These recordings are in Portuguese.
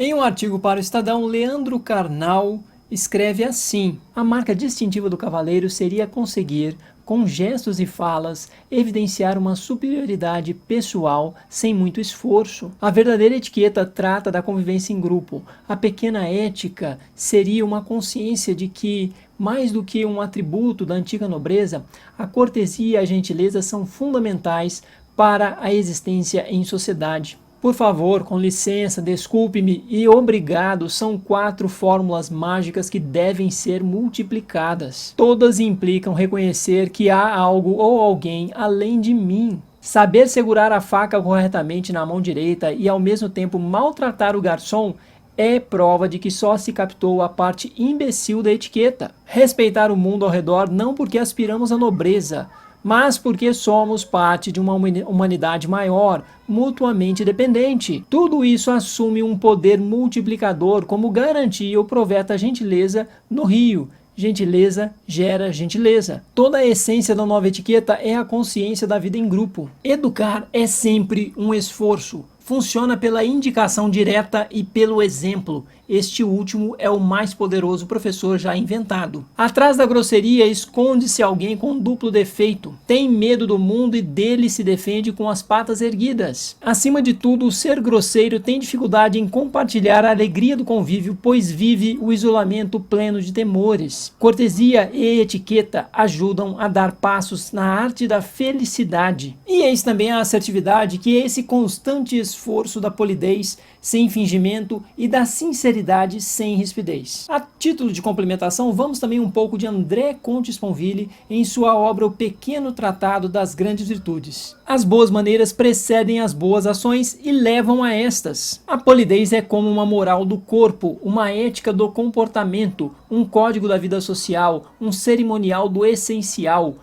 Em um artigo para o Estadão, Leandro Carnal escreve assim: a marca distintiva do cavaleiro seria conseguir, com gestos e falas, evidenciar uma superioridade pessoal sem muito esforço. A verdadeira etiqueta trata da convivência em grupo. A pequena ética seria uma consciência de que, mais do que um atributo da antiga nobreza, a cortesia e a gentileza são fundamentais para a existência em sociedade. Por favor, com licença, desculpe-me e obrigado são 4 fórmulas mágicas que devem ser multiplicadas. Todas implicam reconhecer que há algo ou alguém além de mim. Saber segurar a faca corretamente na mão direita e ao mesmo tempo maltratar o garçom é prova de que só se captou a parte imbecil da etiqueta. Respeitar o mundo ao redor não porque aspiramos à nobreza, mas porque somos parte de uma humanidade maior, mutuamente dependente. Tudo isso assume um poder multiplicador, como garantia o profeta Gentileza no Rio. Gentileza gera gentileza. Toda a essência da nova etiqueta é a consciência da vida em grupo. Educar é sempre um esforço. Funciona pela indicação direta e pelo exemplo. Este último é o mais poderoso professor já inventado. Atrás da grosseria esconde-se alguém com duplo defeito. Tem medo do mundo e dele se defende com as patas erguidas. Acima de tudo, o ser grosseiro tem dificuldade em compartilhar a alegria do convívio, pois vive o isolamento pleno de temores. Cortesia e etiqueta ajudam a dar passos na arte da felicidade. E eis também a assertividade, que é esse constante esforço da polidez sem fingimento e da sinceridade sem rispidez. A título de complementação, vamos também um pouco de André Comte Sponville em sua obra O Pequeno Tratado das Grandes Virtudes. As boas maneiras precedem as boas ações e levam a estas. A polidez é como uma moral do corpo, uma ética do comportamento, um código da vida social, um cerimonial do essencial,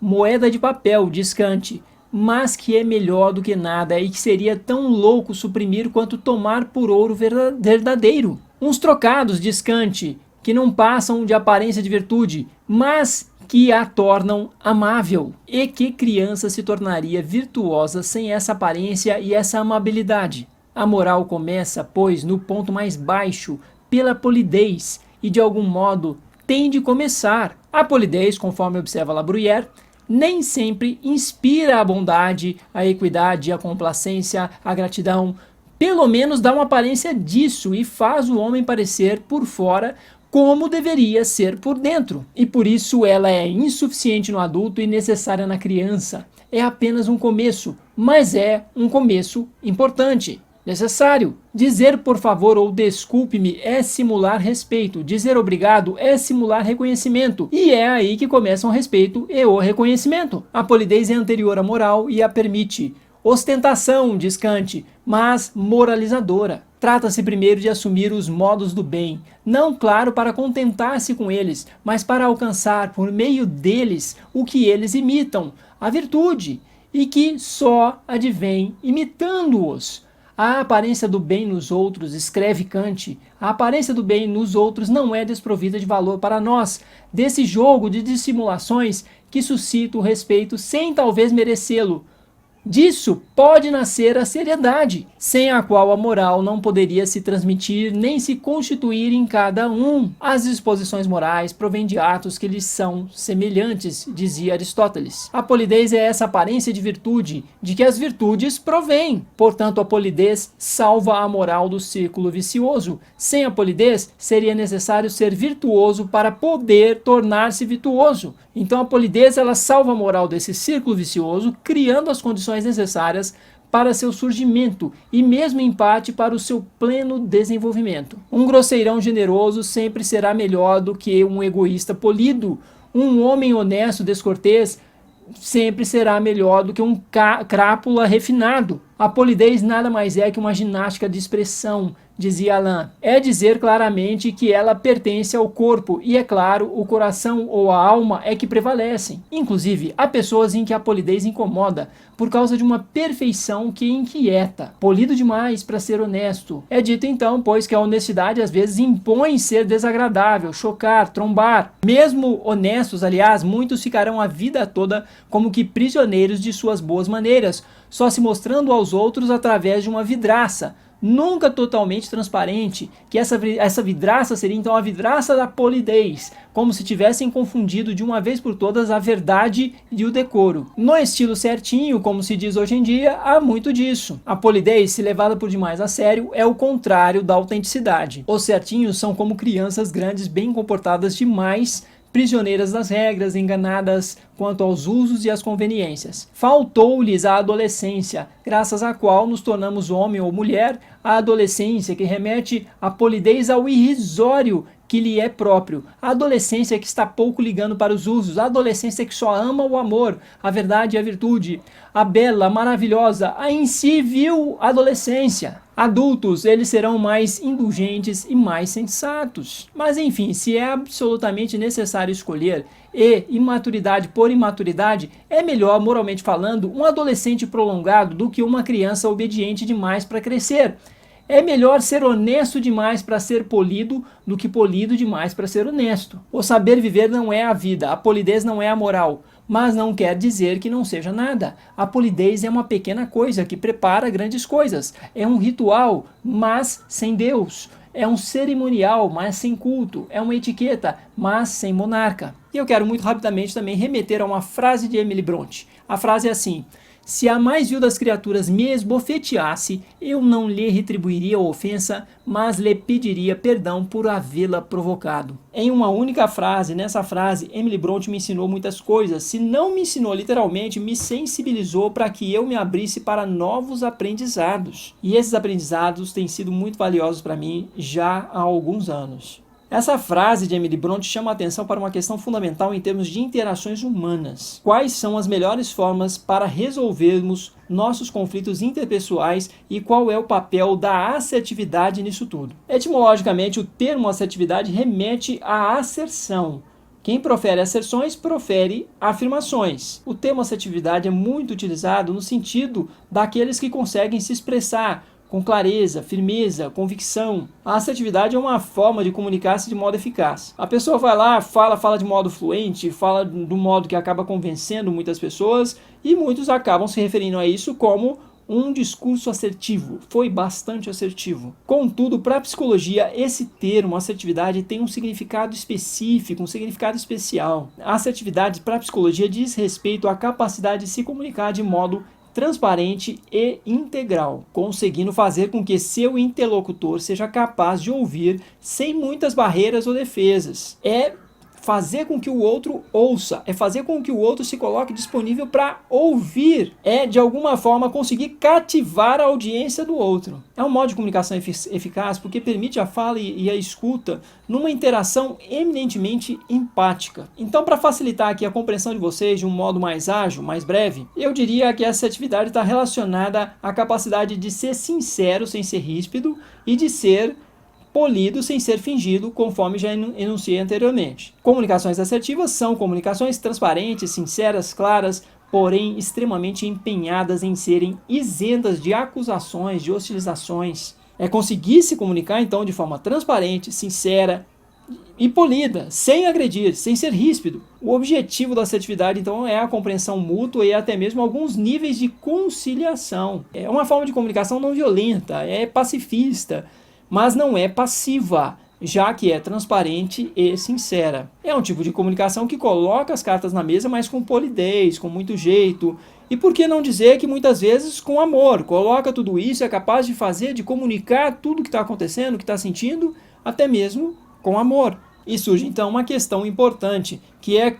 moeda de papel, diz Kant, mas que é melhor do que nada e que seria tão louco suprimir quanto tomar por ouro verdadeiro. Uns trocados, diz Kant, que não passam de aparência de virtude, mas que a tornam amável. E que criança se tornaria virtuosa sem essa aparência e essa amabilidade? A moral começa, pois, no ponto mais baixo, pela polidez, e de algum modo tem de começar. A polidez, conforme observa La Bruyère, nem sempre inspira a bondade, a equidade, a complacência, a gratidão. Pelo menos dá uma aparência disso e faz o homem parecer por fora como deveria ser por dentro. E por isso ela é insuficiente no adulto e necessária na criança. É apenas um começo, mas é um começo importante. Necessário. Dizer por favor ou desculpe-me é simular respeito. Dizer obrigado é simular reconhecimento. E é aí que começam o respeito e o reconhecimento. A polidez é anterior à moral e a permite. Ostentação, diz Kant, mas moralizadora. Trata-se primeiro de assumir os modos do bem, não, claro, para contentar-se com eles, mas para alcançar por meio deles o que eles imitam, a virtude, e que só advém imitando-os. A aparência do bem nos outros, escreve Kant, a aparência do bem nos outros não é desprovida de valor para nós, desse jogo de dissimulações que suscita o respeito sem talvez merecê-lo. Disso pode nascer a seriedade, sem a qual a moral não poderia se transmitir nem se constituir em cada um. As disposições morais provêm de atos que lhes são semelhantes, dizia Aristóteles. A polidez é essa aparência de virtude, de que as virtudes provêm. Portanto, a polidez salva a moral do círculo vicioso. Sem a polidez, seria necessário ser virtuoso para poder tornar-se virtuoso. Então a polidez ela salva a moral desse círculo vicioso, criando as condições necessárias para seu surgimento e mesmo em parte para o seu pleno desenvolvimento. Um grosseirão generoso sempre será melhor do que um egoísta polido. Um homem honesto descortês sempre será melhor do que um crápula refinado. A polidez nada mais é que uma ginástica de expressão, dizia Alain. É dizer claramente que ela pertence ao corpo e, é claro, o coração ou a alma é que prevalecem. Inclusive, há pessoas em que a polidez incomoda por causa de uma perfeição que inquieta. Polido demais para ser honesto. É dito então, pois, que a honestidade às vezes impõe ser desagradável, chocar, trombar. Mesmo honestos, aliás, muitos ficarão a vida toda como que prisioneiros de suas boas maneiras, só se mostrando aos outros através de uma vidraça, nunca totalmente transparente, que essa vidraça seria então a vidraça da polidez, como se tivessem confundido de uma vez por todas a verdade e o decoro. No estilo certinho, como se diz hoje em dia, há muito disso. A polidez, se levada por demais a sério, é o contrário da autenticidade. Os certinhos são como crianças grandes bem comportadas demais, prisioneiras das regras, enganadas quanto aos usos e às conveniências. Faltou-lhes a adolescência, graças à qual nos tornamos homem ou mulher, a adolescência que remete a polidez ao irrisório que lhe é próprio, a adolescência que está pouco ligando para os usos, a adolescência que só ama o amor, a verdade e a virtude, a bela, a maravilhosa, a incivil adolescência. Adultos, eles serão mais indulgentes e mais sensatos. Mas enfim, se é absolutamente necessário escolher, e imaturidade por imaturidade, é melhor, moralmente falando, um adolescente prolongado do que uma criança obediente demais para crescer. É melhor ser honesto demais para ser polido do que polido demais para ser honesto. O saber viver não é a vida, a polidez não é a moral, mas não quer dizer que não seja nada. A polidez é uma pequena coisa que prepara grandes coisas. É um ritual, mas sem Deus. É um cerimonial, mas sem culto. É uma etiqueta, mas sem monarca. E eu quero muito rapidamente também remeter a uma frase de Emily Brontë. A frase é assim: se a mais vil das criaturas me esbofeteasse, eu não lhe retribuiria a ofensa, mas lhe pediria perdão por havê-la provocado. Em uma única frase, nessa frase, Emily Brontë me ensinou muitas coisas. Se não me ensinou literalmente, me sensibilizou para que eu me abrisse para novos aprendizados. E esses aprendizados têm sido muito valiosos para mim já há alguns anos. Essa frase de Emily Brontë chama a atenção para uma questão fundamental em termos de interações humanas. Quais são as melhores formas para resolvermos nossos conflitos interpessoais e qual é o papel da assertividade nisso tudo? Etimologicamente, o termo assertividade remete à asserção. Quem profere asserções, profere afirmações. O termo assertividade é muito utilizado no sentido daqueles que conseguem se expressar com clareza, firmeza, convicção. A assertividade é uma forma de comunicar-se de modo eficaz. A pessoa vai lá, fala de modo fluente, fala do modo que acaba convencendo muitas pessoas e muitos acabam se referindo a isso como um discurso assertivo. Foi bastante assertivo. Contudo, para a psicologia, esse termo, assertividade, tem um significado específico, um significado especial. A assertividade, para a psicologia, diz respeito à capacidade de se comunicar de modo transparente e integral, conseguindo fazer com que seu interlocutor seja capaz de ouvir sem muitas barreiras ou defesas. É fazer com que o outro ouça, é fazer com que o outro se coloque disponível para ouvir, é de alguma forma conseguir cativar a audiência do outro. É um modo de comunicação eficaz porque permite a fala e a escuta numa interação eminentemente empática. Então, para facilitar aqui a compreensão de vocês de um modo mais ágil, mais breve, eu diria que essa atividade está relacionada à capacidade de ser sincero sem ser ríspido e de ser polido sem ser fingido, conforme já enunciei anteriormente. Comunicações assertivas são comunicações transparentes, sinceras, claras, porém extremamente empenhadas em serem isentas de acusações, de hostilizações. É conseguir se comunicar, então, de forma transparente, sincera e polida, sem agredir, sem ser ríspido. O objetivo da assertividade, então, é a compreensão mútua e até mesmo alguns níveis de conciliação. É uma forma de comunicação não violenta, é pacifista, mas não é passiva, já que é transparente e sincera. É um tipo de comunicação que coloca as cartas na mesa, mas com polidez, com muito jeito, e por que não dizer que muitas vezes com amor, coloca tudo isso, é capaz de fazer, de comunicar tudo o que está acontecendo, o que está sentindo, até mesmo com amor. E surge então uma questão importante, que é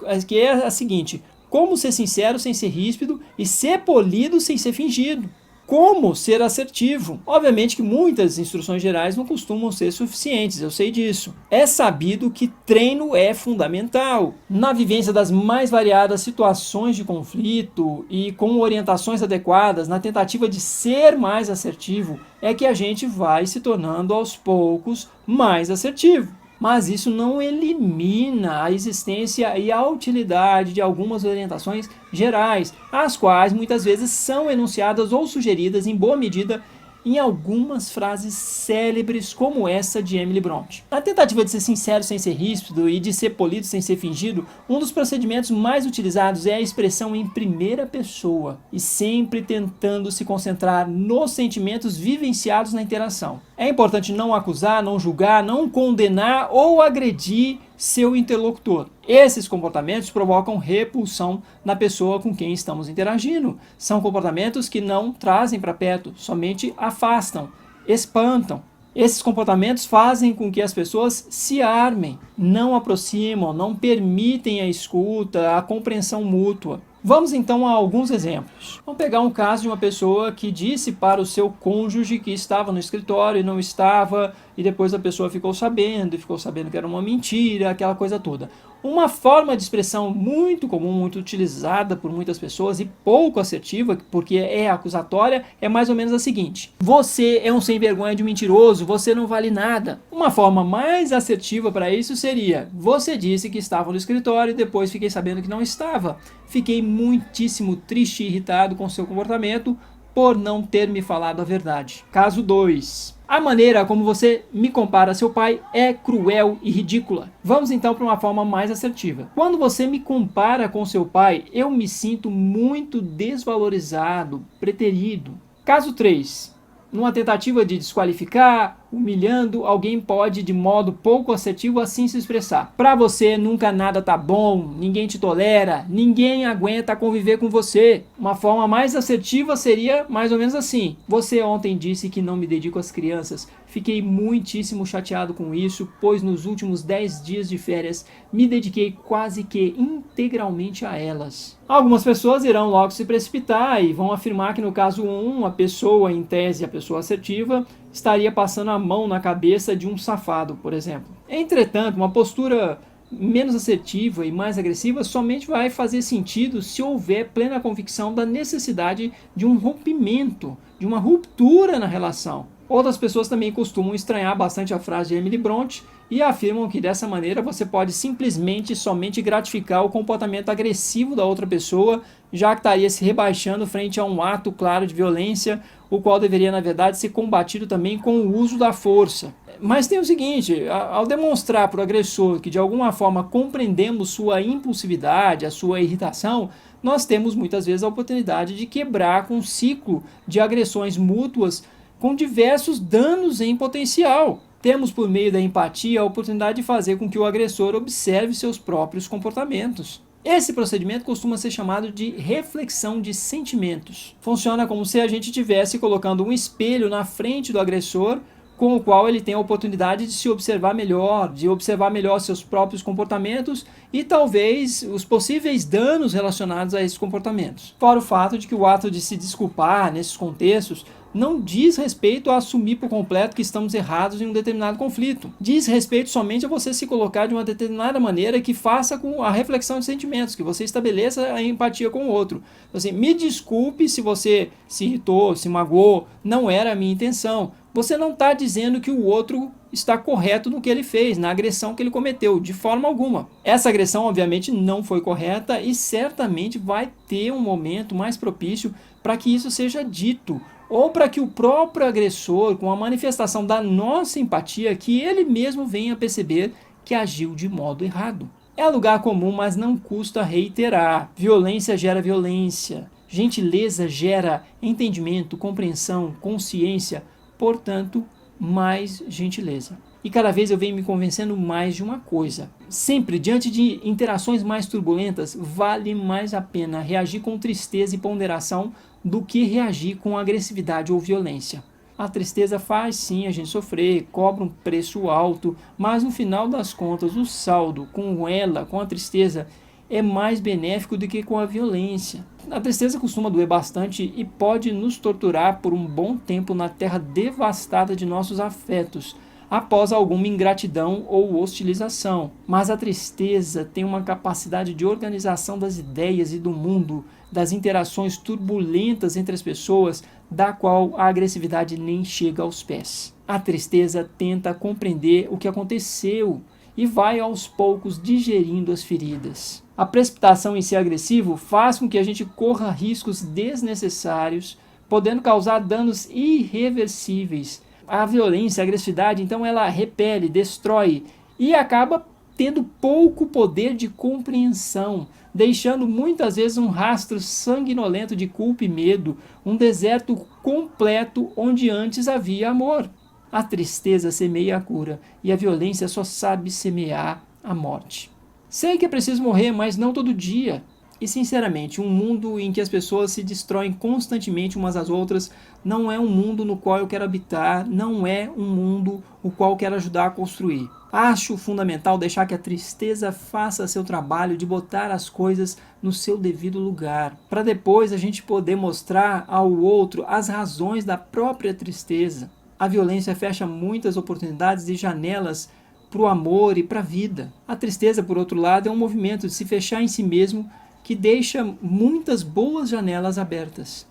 a seguinte: como ser sincero sem ser ríspido e ser polido sem ser fingido? Como ser assertivo? Obviamente que muitas instruções gerais não costumam ser suficientes, eu sei disso. É sabido que treino é fundamental. Na vivência das mais variadas situações de conflito e com orientações adequadas, na tentativa de ser mais assertivo, é que a gente vai se tornando aos poucos mais assertivo. Mas isso não elimina a existência e a utilidade de algumas orientações gerais, as quais muitas vezes são enunciadas ou sugeridas em boa medida em algumas frases célebres como essa de Emily Brontë. Na tentativa de ser sincero sem ser ríspido e de ser polido sem ser fingido, um dos procedimentos mais utilizados é a expressão em primeira pessoa e sempre tentando se concentrar nos sentimentos vivenciados na interação. É importante não acusar, não julgar, não condenar ou agredir seu interlocutor. Esses comportamentos provocam repulsão na pessoa com quem estamos interagindo. São comportamentos que não trazem para perto, somente afastam, espantam. Esses comportamentos fazem com que as pessoas se armem, não aproximam, não permitem a escuta, a compreensão mútua. Vamos então a alguns exemplos. Vamos pegar um caso de uma pessoa que disse para o seu cônjuge que estava no escritório e não estava, e depois a pessoa ficou sabendo que era uma mentira, aquela coisa toda. Uma forma de expressão muito comum, muito utilizada por muitas pessoas e pouco assertiva, porque é acusatória, é mais ou menos a seguinte: você é um sem vergonha de mentiroso, você não vale nada. Uma forma mais assertiva para isso seria: você disse que estava no escritório e depois fiquei sabendo que não estava. Fiquei muitíssimo triste e irritado com seu comportamento por não ter me falado a verdade. Caso 2. A maneira como você me compara a seu pai é cruel e ridícula. Vamos então para uma forma mais assertiva. Quando você me compara com seu pai, eu me sinto muito desvalorizado, preterido. Caso 3. Numa tentativa de desqualificar, humilhando, alguém pode, de modo pouco assertivo, assim se expressar: para você nunca nada tá bom, ninguém te tolera, ninguém aguenta conviver com você. Uma forma mais assertiva seria mais ou menos assim: você ontem disse que não me dedico às crianças. Fiquei muitíssimo chateado com isso, pois nos últimos 10 dias de férias me dediquei quase que integralmente a elas. Algumas pessoas irão logo se precipitar e vão afirmar que no caso 1, a pessoa, em tese a pessoa assertiva, estaria passando a mão na cabeça de um safado, por exemplo. Entretanto, uma postura menos assertiva e mais agressiva somente vai fazer sentido se houver plena convicção da necessidade de um rompimento, de uma ruptura na relação. Outras pessoas também costumam estranhar bastante a frase de Emily Brontë e afirmam que dessa maneira você pode simplesmente somente gratificar o comportamento agressivo da outra pessoa, já que estaria se rebaixando frente a um ato claro de violência, o qual deveria na verdade ser combatido também com o uso da força. Mas tem o seguinte: ao demonstrar para o agressor que de alguma forma compreendemos sua impulsividade, a sua irritação, nós temos muitas vezes a oportunidade de quebrar com um ciclo de agressões mútuas com diversos danos em potencial. Temos, por meio da empatia, a oportunidade de fazer com que o agressor observe seus próprios comportamentos. Esse procedimento costuma ser chamado de reflexão de sentimentos. Funciona como se a gente estivesse colocando um espelho na frente do agressor, com o qual ele tem a oportunidade de se observar melhor, de observar melhor seus próprios comportamentos e talvez os possíveis danos relacionados a esses comportamentos. Fora o fato de que o ato de se desculpar nesses contextos não diz respeito a assumir por completo que estamos errados em um determinado conflito. Diz respeito somente a você se colocar de uma determinada maneira que faça com a reflexão de sentimentos, que você estabeleça a empatia com o outro. Então, assim, me desculpe se você se irritou, se magoou, não era a minha intenção. Você não está dizendo que o outro está correto no que ele fez, na agressão que ele cometeu, de forma alguma. Essa agressão, obviamente, não foi correta e certamente vai ter um momento mais propício para que isso seja dito, ou para que o próprio agressor, com a manifestação da nossa empatia, que ele mesmo venha a perceber que agiu de modo errado. É lugar comum, mas não custa reiterar. Violência gera violência. Gentileza gera entendimento, compreensão, consciência. Portanto, mais gentileza. E cada vez eu venho me convencendo mais de uma coisa: sempre diante de interações mais turbulentas, vale mais a pena reagir com tristeza e ponderação do que reagir com agressividade ou violência. A tristeza faz sim a gente sofrer, cobra um preço alto, mas no final das contas o saldo com ela, com a tristeza, é mais benéfico do que com a violência. A tristeza costuma doer bastante e pode nos torturar por um bom tempo na terra devastada de nossos afetos, após alguma ingratidão ou hostilização. Mas a tristeza tem uma capacidade de organização das ideias e do mundo, das interações turbulentas entre as pessoas, da qual a agressividade nem chega aos pés. A tristeza tenta compreender o que aconteceu e vai aos poucos digerindo as feridas. A precipitação em ser agressivo faz com que a gente corra riscos desnecessários, podendo causar danos irreversíveis. A violência, a agressividade, então ela repele, destrói e acaba tendo pouco poder de compreensão, deixando muitas vezes um rastro sanguinolento de culpa e medo, um deserto completo onde antes havia amor. A tristeza semeia a cura e a violência só sabe semear a morte. Sei que é preciso morrer, mas não todo dia. E sinceramente, um mundo em que as pessoas se destroem constantemente umas às outras não é um mundo no qual eu quero habitar, não é um mundo o qual eu quero ajudar a construir. Acho fundamental deixar que a tristeza faça seu trabalho de botar as coisas no seu devido lugar, para depois a gente poder mostrar ao outro as razões da própria tristeza. A violência fecha muitas oportunidades e janelas para o amor e para a vida. A tristeza, por outro lado, é um movimento de se fechar em si mesmo que deixa muitas boas janelas abertas.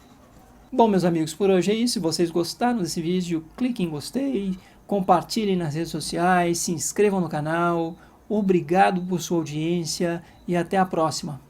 Bom, meus amigos, por hoje é isso. Se vocês gostaram desse vídeo, cliquem em gostei, compartilhem nas redes sociais, se inscrevam no canal. Obrigado por sua audiência e até a próxima.